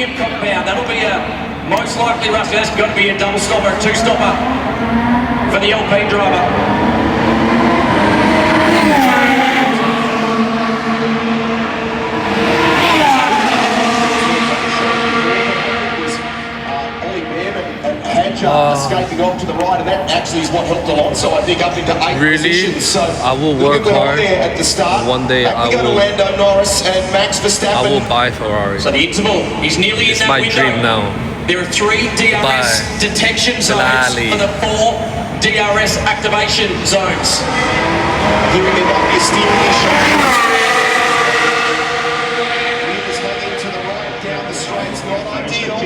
medium compound. That'll be a most likely, Rusty, that's got to be a double stopper, two stopper for the Alpine driver. Escaping off to the right, and that actually is what helped Alonso, I think, up into 8 positions. So I will work hard. At the start. One day I will. To Lando Norris and Max Verstappen. I will buy Ferrari. So the interval is nearly it's in that my window. dream now. There are 3 DRS detection zones for the 4 DRS activation zones. Hearing it up your steering shot. Wheels heading to the right down the straights, not ideal.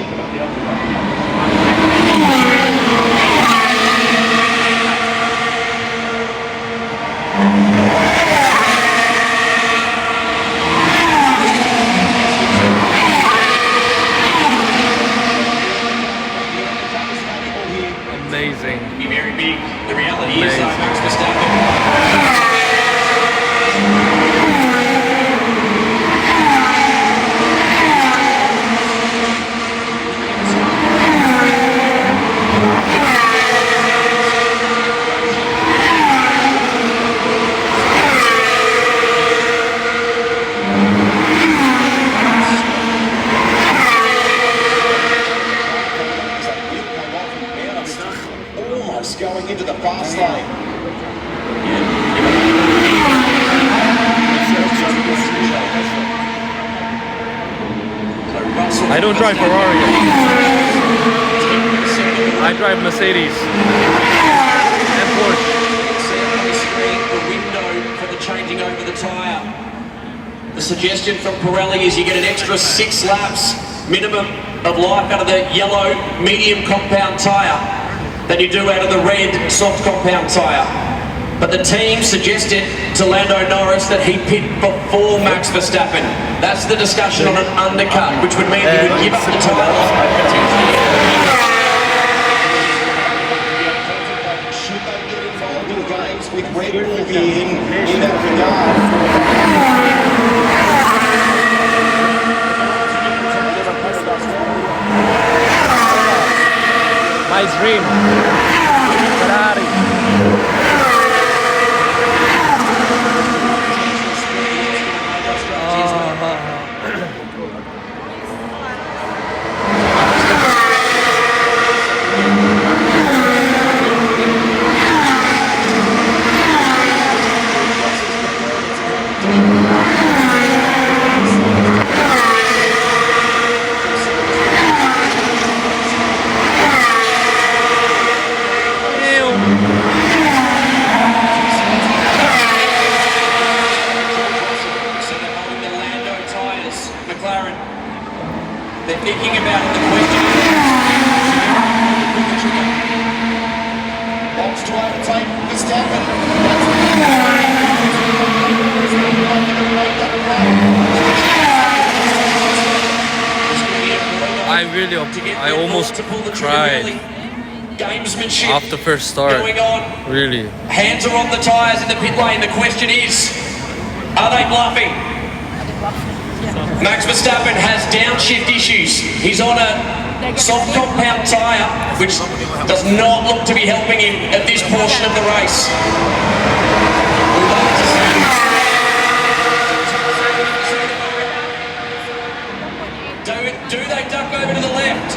Amazing. Be very big. The reality is though, Max Verstappen. Going into the fast lane. I don't drive Ferrari. I drive Mercedes and Porsche. The window for the changing over the tyre. The suggestion from Pirelli is you get an extra 6 laps minimum of life out of the yellow medium compound tyre than you do out of the red soft compound tyre. But the team suggested to Lando Norris that he pit before Max Verstappen. That's the discussion on an undercut, which would mean he would give up the tyre life potentially. Should they get involved in games with Red Bull in that regard? My dream. Ferrari. They're thinking about it, the question Box to overtake Verstappen. I almost cried after first start. Really. Hands are on the tyres in the pit lane. The question is, are they bluffing? Max Verstappen has downshift issues. He's on a soft compound tyre, which does not look to be helping him at this portion of the race. Do they duck over to the left?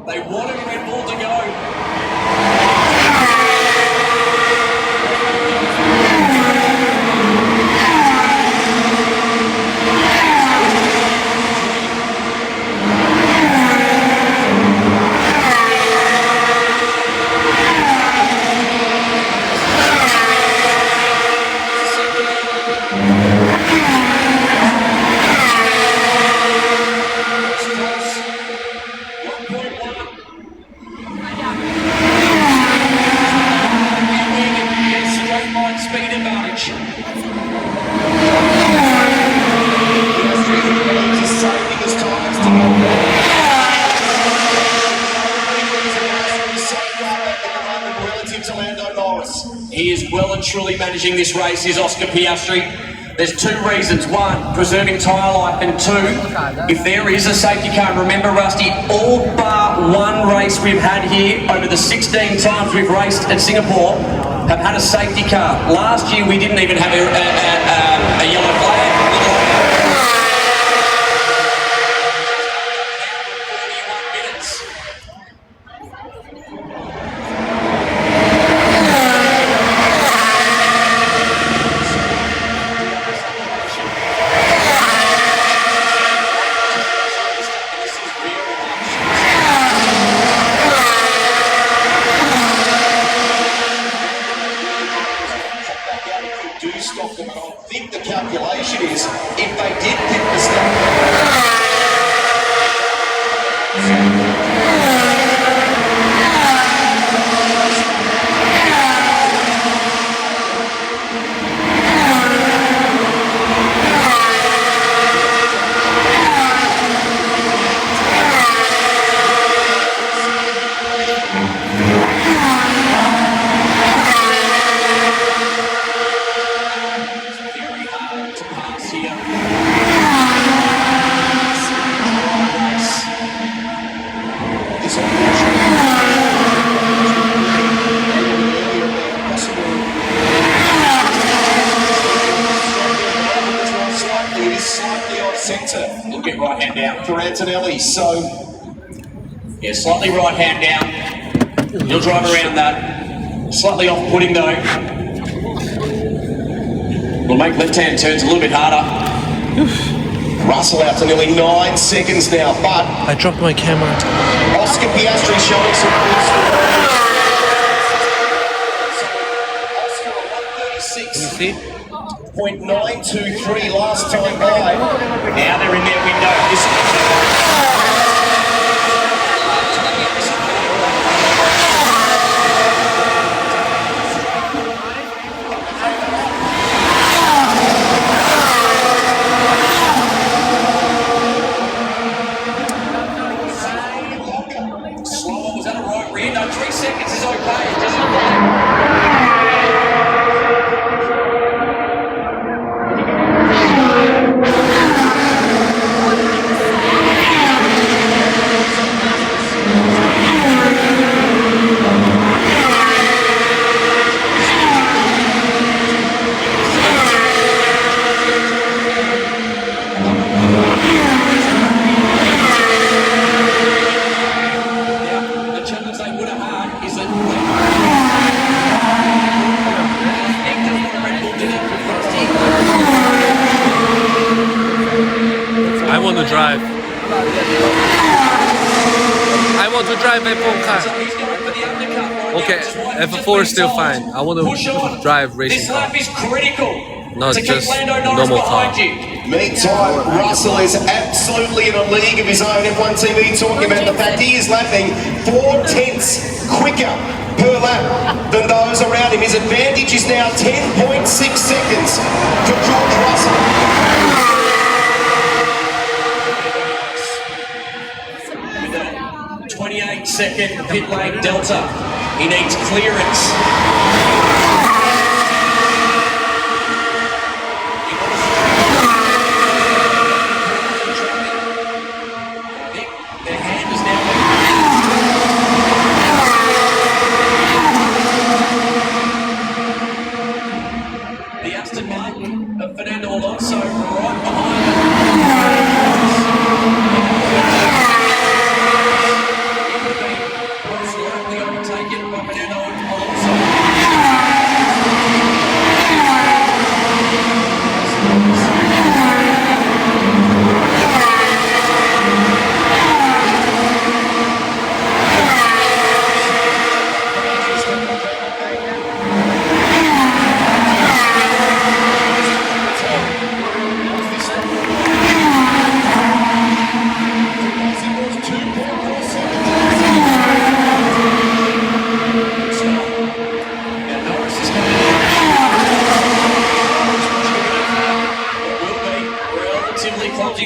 They wanted Red Bull to go. managing this race is Oscar Piastri. There's two reasons. One, preserving tyre life, and two, if there is a safety car, remember, Rusty, all bar one race we've had here over the 16 times we've raced at Singapore have had a safety car. Last year we didn't even have a yellow flag. Do stop them, and I think the calculation is if they did pick the start. Centre. Look at right hand down. For Antonelli, so yeah, slightly right hand down. He'll drive around that. Slightly off-putting though. Will make left-hand turns a little bit harder. Russell out to nearly 9 seconds now, but I dropped my camera. Oscar Piastri showing some good Oscar Can you see? 136.923 last time by. Now they're in their window. Slower, was that a right rear? No, 3 seconds is okay. It doesn't I want to drive. I want to drive F4 car. Okay, F4 is still fine. I want to drive racing car. This lap is critical. Not just normal car. Meantime, Russell is absolutely in a league of his own. F1 TV talking about the fact he is lapping 4/10 quicker per lap than those around him. His advantage is now 10.6 seconds for George Russell. 28-second pit lane delta. He needs clearance. Their hand is now. The Aston Martin of Fernando Alonso right behind him.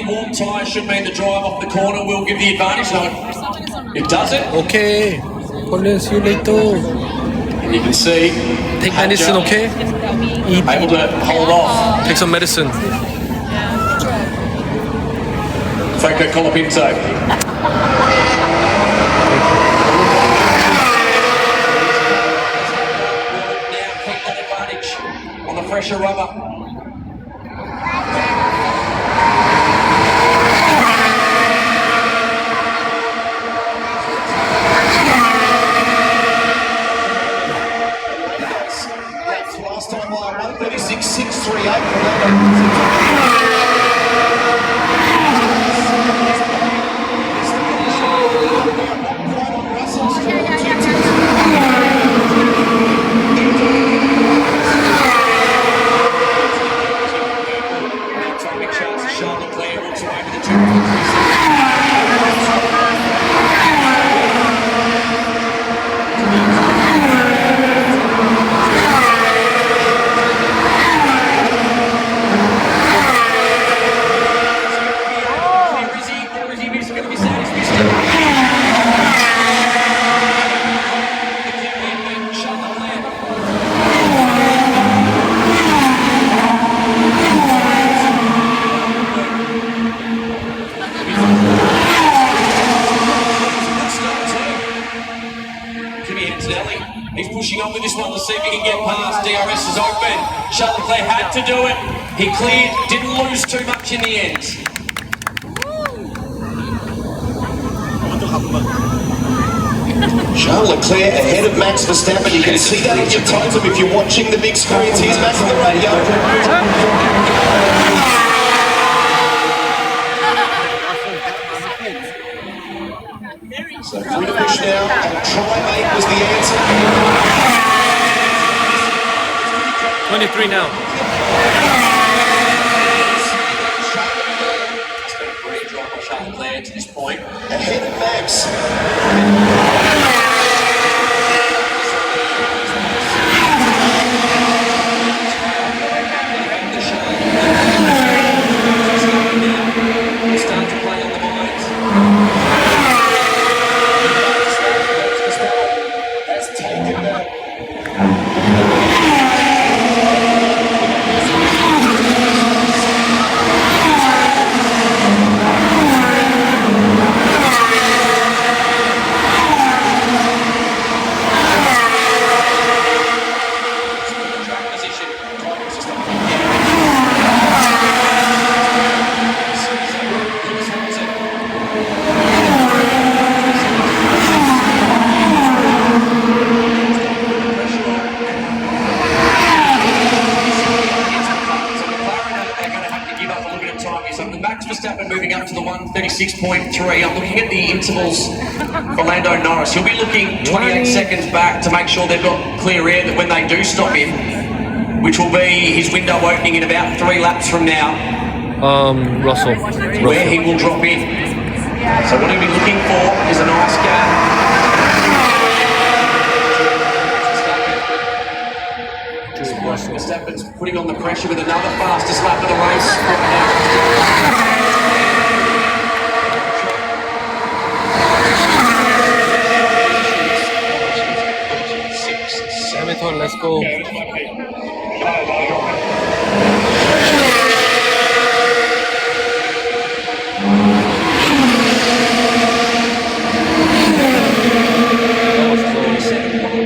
Warm tyre should mean the drive off the corner will give the advantage. No, it doesn't. Okay. Colin, see you later. You can see Take medicine, okay? Eat. able to hold off Take some medicine. Franco Colapinto. Now keep that advantage on the fresher rubber. Last time by 136.638. He's pushing on with this one to see if he can get past. DRS is open. Charles Leclerc had to do it. He cleared, didn't lose too much in the end. Charles Leclerc ahead of Max Verstappen. You can see that on your totem if you're watching the big screens. Here's Max on the radio. So free to push now, and try mate was the answer. 23 now. It's been a great drop by Charles Leclerc to this point. Ahead of Max. Starting to play on the minds. Has taken that. Track position. Max Verstappen moving up to the 136.3. I'm looking at the intervals for Lando Norris. He'll be looking 28 seconds back to make sure they've got clear air that when they do stop him, which will be his window opening in about 3 laps from now, Russell. where he will drop in. So what he'll be looking for is a nice gap. Verstappen's putting on the pressure with another fastest lap of the race Hamilton, let's go.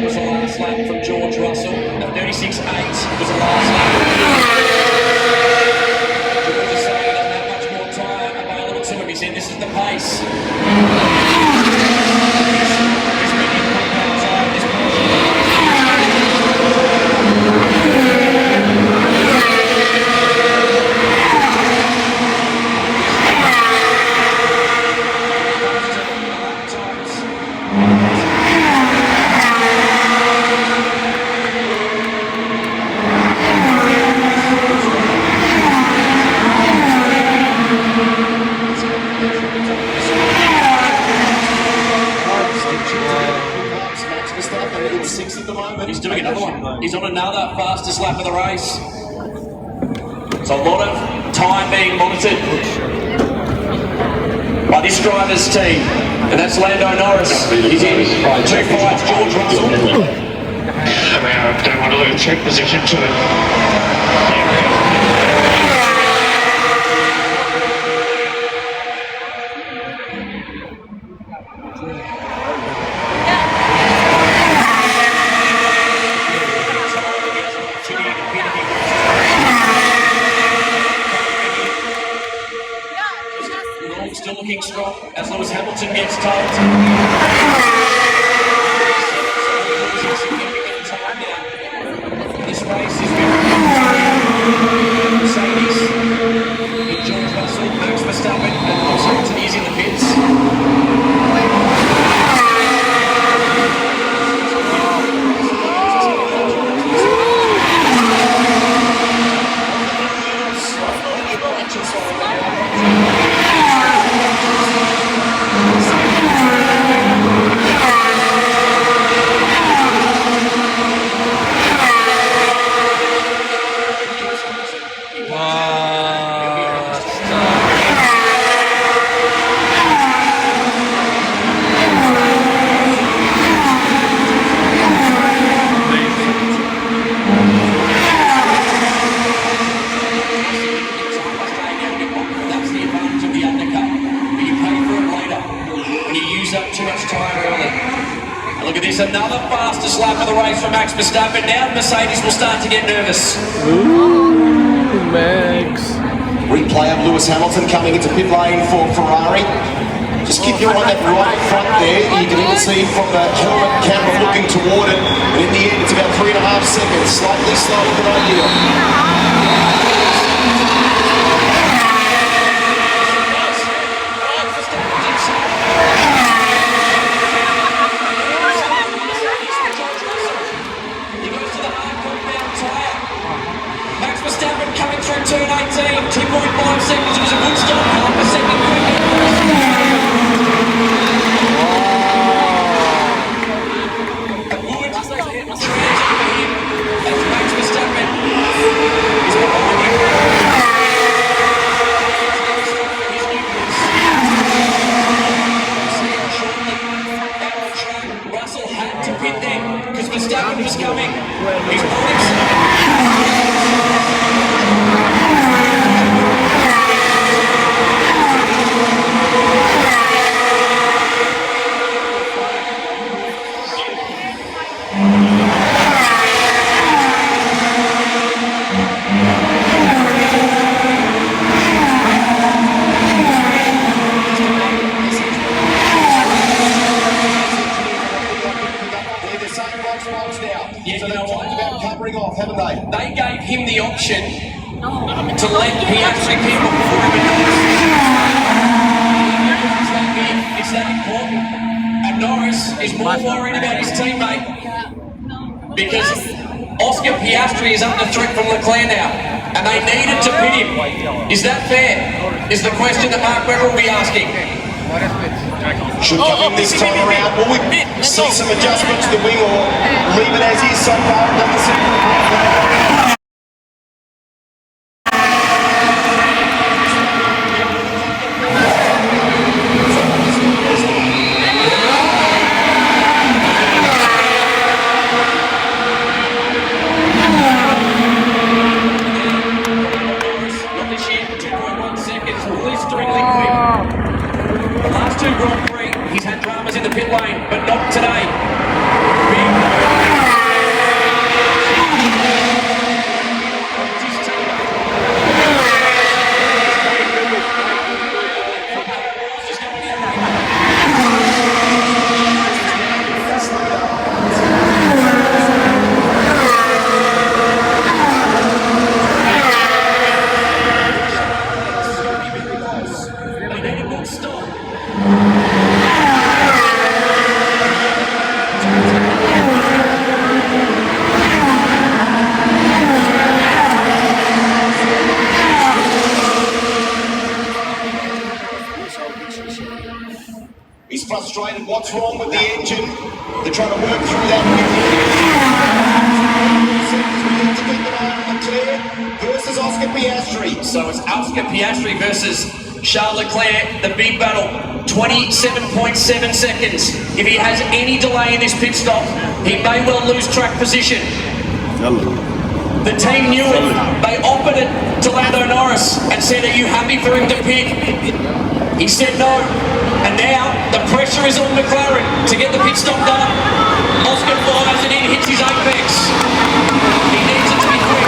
was the last lap from George Russell. 36.8 was the last lap. George is saying he doesn't have much more time available to him. He said this is the pace. He's doing another one. He's on another fastest lap of the race. It's a lot of time being monitored by this driver's team, and that's Lando Norris. He's in 2 fights, George Russell. Don't want to lose track position to it. Still looking strong as Lewis Hamilton gets told. This race is Mercedes, George Russell, Max Verstappen, and Lewis Hamilton is in the pits. Look at this, another fastest lap of the race for Max Verstappen. Now Mercedes will start to get nervous. Ooh, Max. Replay of Lewis Hamilton coming into pit lane for Ferrari. Just keep your eye on that right front there. You can even see from the helmet camera looking toward it. And in the end, it's about 3.5 seconds, slightly slower than ideal. Max Verstappen coming through turn 18, 2.5 seconds. It was a good start, half a second quicker. A good transit for him as Max Verstappen is behind him. Russell had to pit there because Verstappen was coming. His points. So they've talked about covering off, haven't they? They gave him the option to let Piastri pit before him. It's that important. And Norris is more worried about his teammate because Oscar Piastri is under threat from Leclerc now, and they needed to pit him. Is that fair? Is the question that Mark Webber will be asking. Should come in this time around. Will we see some adjustment to the wing or leave it as is so far? It doesn't seem Not this year, 2.1 seconds, blisteringly quick. The last two Grand Prix, he's had dramas in the pit lane, but not today. They need a good stop. He's frustrated. What's wrong with the engine? They're trying to work through that. Versus Oscar Piastri. So it's Oscar Piastri versus Charles Leclerc, the big battle. 27.7 seconds. If he has any delay in this pit stop, he may well lose track position. The team knew it. They offered it to Lando Norris and said, "Are you happy for him to pick?" He said no. And now the pressure is on McLaren to get the pit stop done. Oscar fires it in, hits his apex. He needs it to be quick.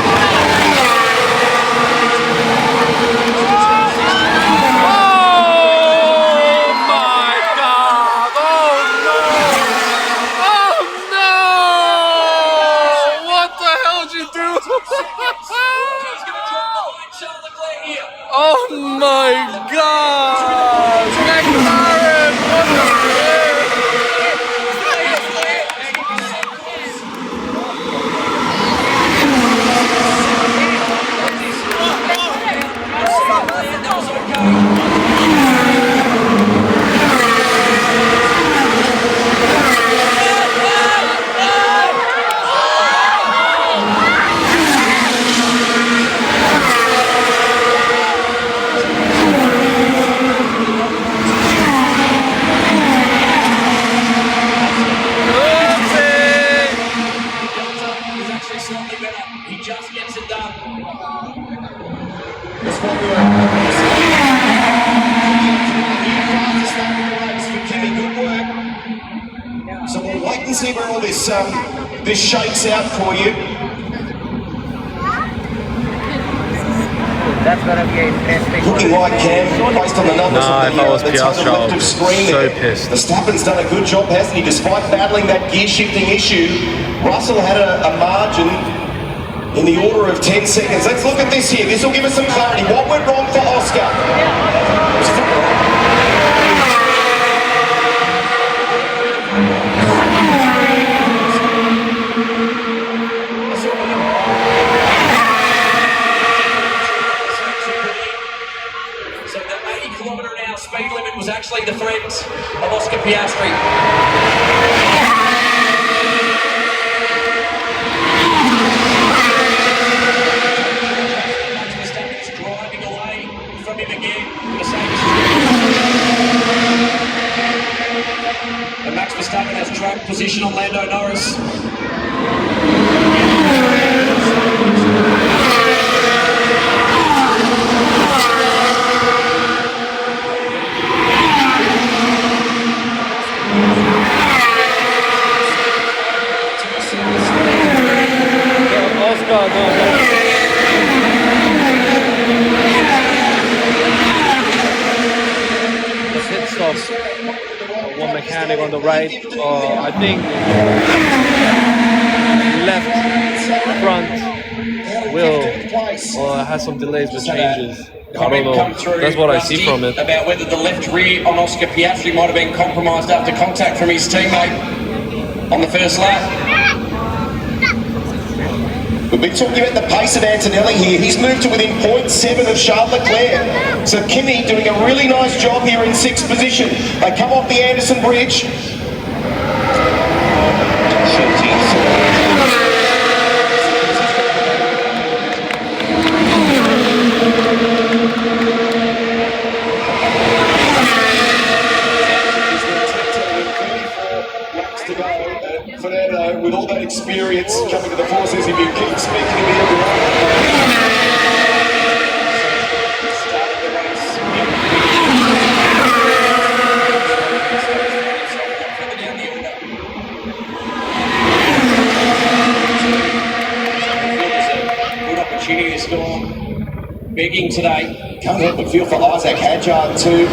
Oh my God! McLaren! What the He just gets it done. Good work. So we'll wait and see where all this shakes out for you. That's gonna be a interesting. Looking like Cam, based on the numbers Nah, on if I was the top Piastri, left of screen so there. pissed. Verstappen's done a good job, hasn't he? Despite battling that gear shifting issue, Russell had a margin in the order of 10 seconds. Let's look at this here. This will give us some clarity. What went wrong for Oscar? So the 80km/h speed limit was actually the friend of Oscar Piastri. Driving away from him again. And Max Verstappen has track position on Lando Norris. Oscar, no. The pit stop. One mechanic on the right. I think left front wheel has some delays with changes. I don't know. That's what I see from it. About whether the left rear on Oscar Piastri might have been compromised after contact from his teammate on the first lap. We've been talking about the pace of Antonelli here. He's moved to within 0.7 of Charles Leclerc. So Kimi doing a really nice job here in 6th position. They come off the Anderson Bridge. Fernando, with all that experience coming to the forces, if you keep speaking to me every Good opportunity to score. Begging today. Can't help but feel for Isaac Hadjar too.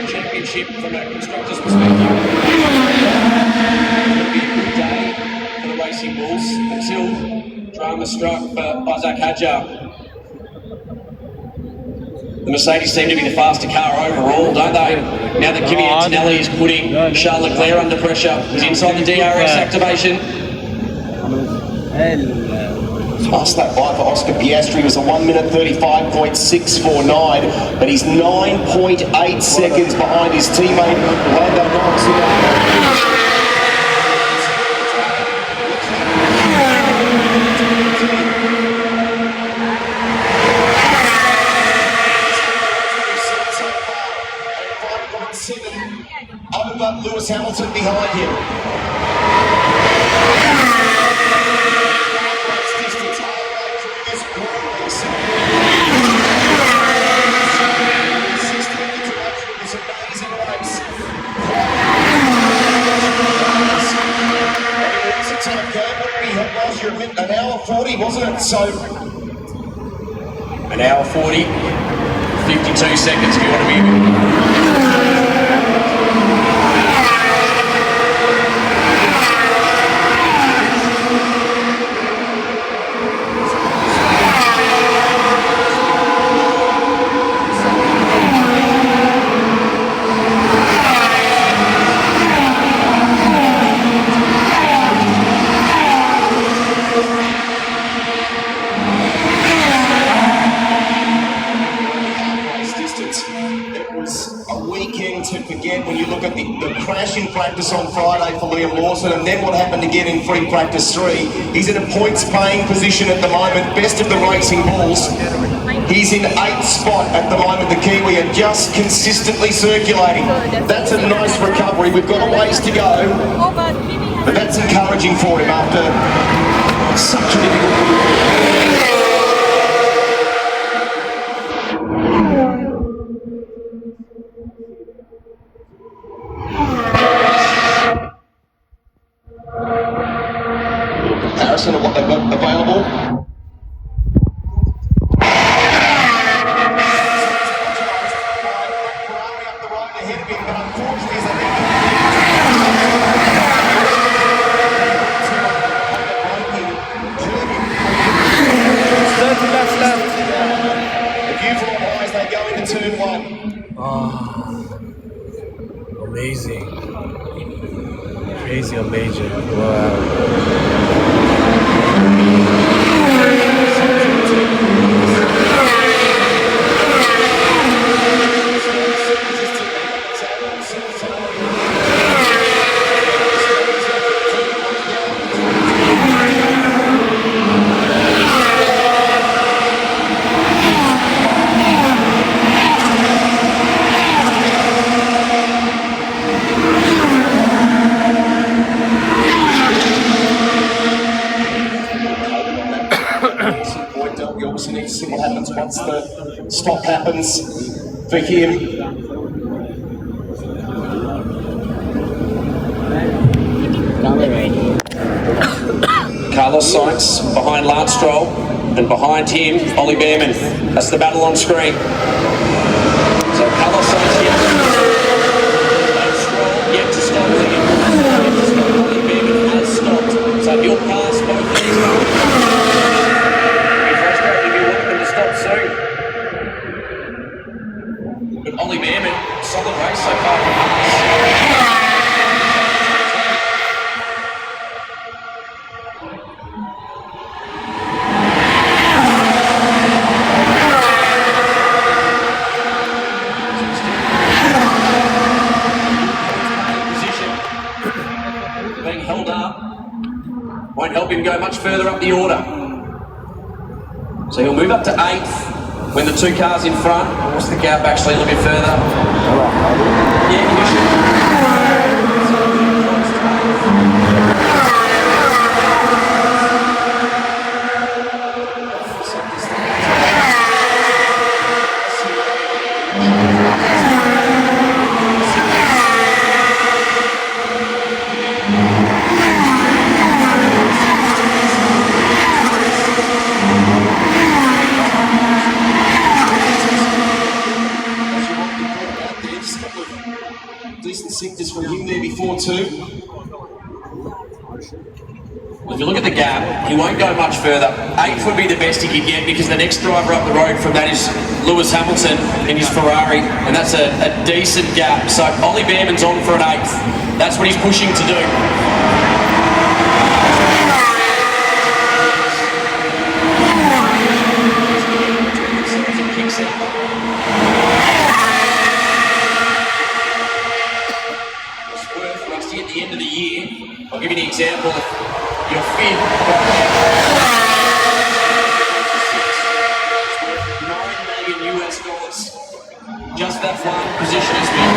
Championship from a constructor's perspective. It'll be a good day for the Racing Bulls until drama struck for Isaac Hadjar. The Mercedes seem to be the faster car overall, don't they? Now that Kimi Antonelli is putting Charles Leclerc under pressure. He's inside the DRS activation. Past that by for Oscar Piastri was a 1 minute 35.649, but he's 9.8 seconds behind his teammate Lando Norris. Over Lewis Hamilton behind him. An hour 40, wasn't it? So, An hour 40, 52 seconds if you want to be. To forget when you look at the crash in practice on Friday for Liam Lawson and then what happened again in free practice 3. He's in a points paying position at the moment, best of the racing bulls. He's in 8th spot at the moment, the Kiwi, and just consistently circulating. That's a nice recovery. We've got a ways to go, but that's encouraging for him after such a difficult. Comparison of what they've got available. The view from the eyes, they go into turn 1. Oh, amazing. Crazy, amazing. Wow. We obviously need to see what happens once the stop happens for him. Carlos Sainz behind Lance Stroll, and behind him, Ollie Behrman. That's the battle on screen. So Carlos Sainz yet Lance Stroll yet to stop again. Ollie Behrman has stopped. So he'll pass both of these. Be frustrated if you want them to stop soon. But Ollie Behrman, solid race so far from us. Being held up won't help him go much further up the order. So he'll move up to 8th when the 2 cars in front. What's the gap actually a little bit further? Yeah, you should. Decent sectors from him there before too. Well, if you look at the gap, he won't go much further. 8th would be the best he could get because the next driver up the road from that is Lewis Hamilton in his Ferrari, and that's a decent gap. So Ollie Behrman's on for an 8th. That's what he's pushing to do. end of the year. I'll give you an example. Your fifth. 9 million US dollars. Just that one position has been.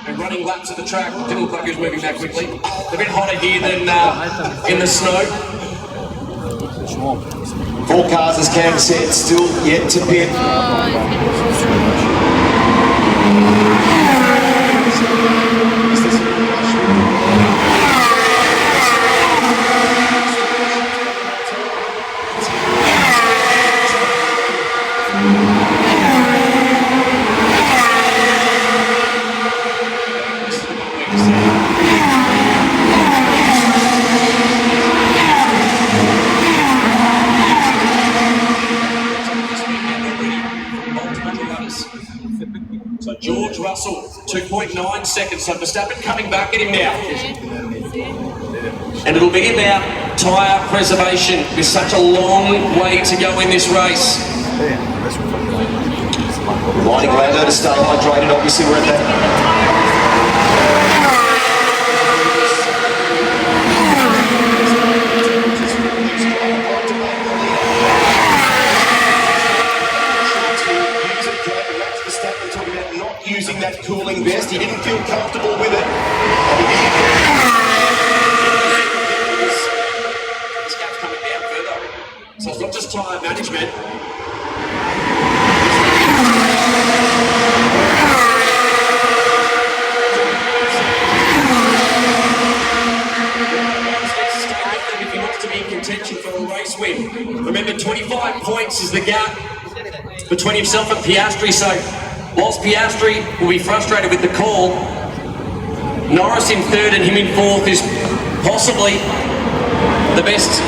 And running laps of the track, didn't look like he was moving that quickly. A bit hotter here than in the snow. 4 cars as Cam said, still yet to pit. So George Russell, 2.9 seconds. So Verstappen coming back at him now. And it'll be about tyre preservation. There's such a long way to go in this race. Reminding Lando to stay hydrated, obviously we're at that. Using that cooling vest, he didn't feel comfortable with it. This gap's coming down further. So it's not just tyre management. If he wants to be in contention for a race win. Remember, 25 points is the gap between himself and Piastri, so whilst Piastri will be frustrated with the call, Norris in third and him in fourth is possibly the best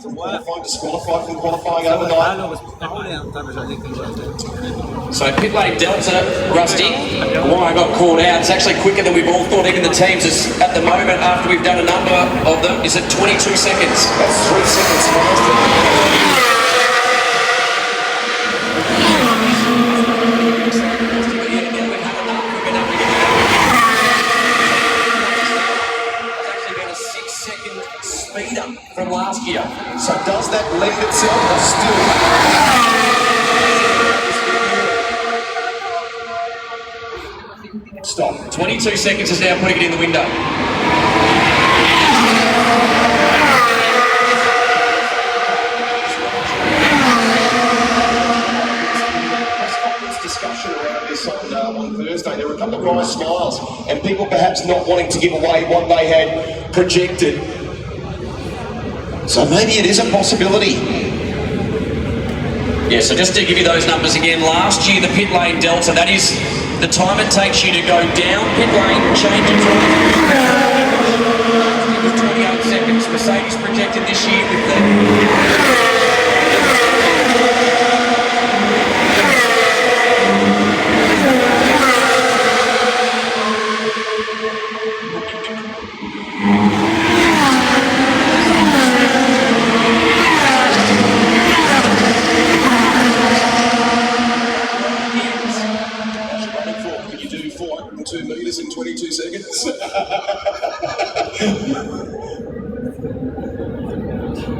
from qualifying, disqualified from qualifying overnight. So pit lane delta, Rusty, why I got called out, it's actually quicker than we've all thought, even the teams. Is at the moment, after we've done a number of them, is at 22 seconds. That's 3 seconds faster. Speed up from last year. So does that lend itself or still? Stop. 22 seconds is now putting it in the window. Discussion around this on Thursday. There were a couple of dry smiles and people perhaps not wanting to give away what they had projected. So maybe it is a possibility. Yeah, so just to give you those numbers again, last year the pit lane delta, that is the time it takes you to go down pit lane, change it to 28 seconds. Mercedes projected this year with the... Can you do 402 metres in 22 seconds?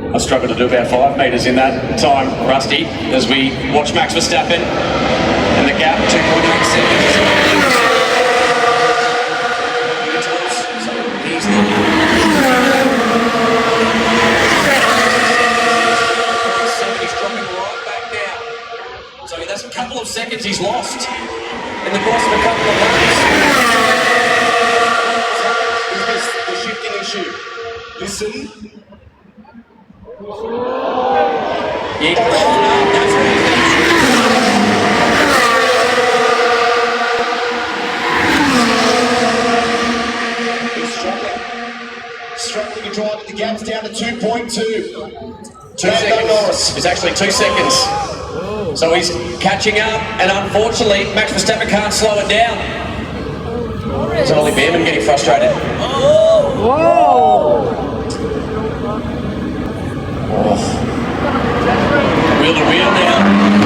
I struggled to do about 5 metres in that time, Rusty, as we watch Max Verstappen and the gap 2.8 seconds. He's dropping right back down. So that's a couple of seconds he's lost in the course of a couple of laps. Is this the shifting issue? Listen. Yeah. That's He's struggling to drive, the gap's down to 2.2. 2 seconds. It's actually 2 seconds. So he's catching up, and unfortunately, Max Verstappen can't slow it down. It's only Behrman getting frustrated. Wheel to wheel now.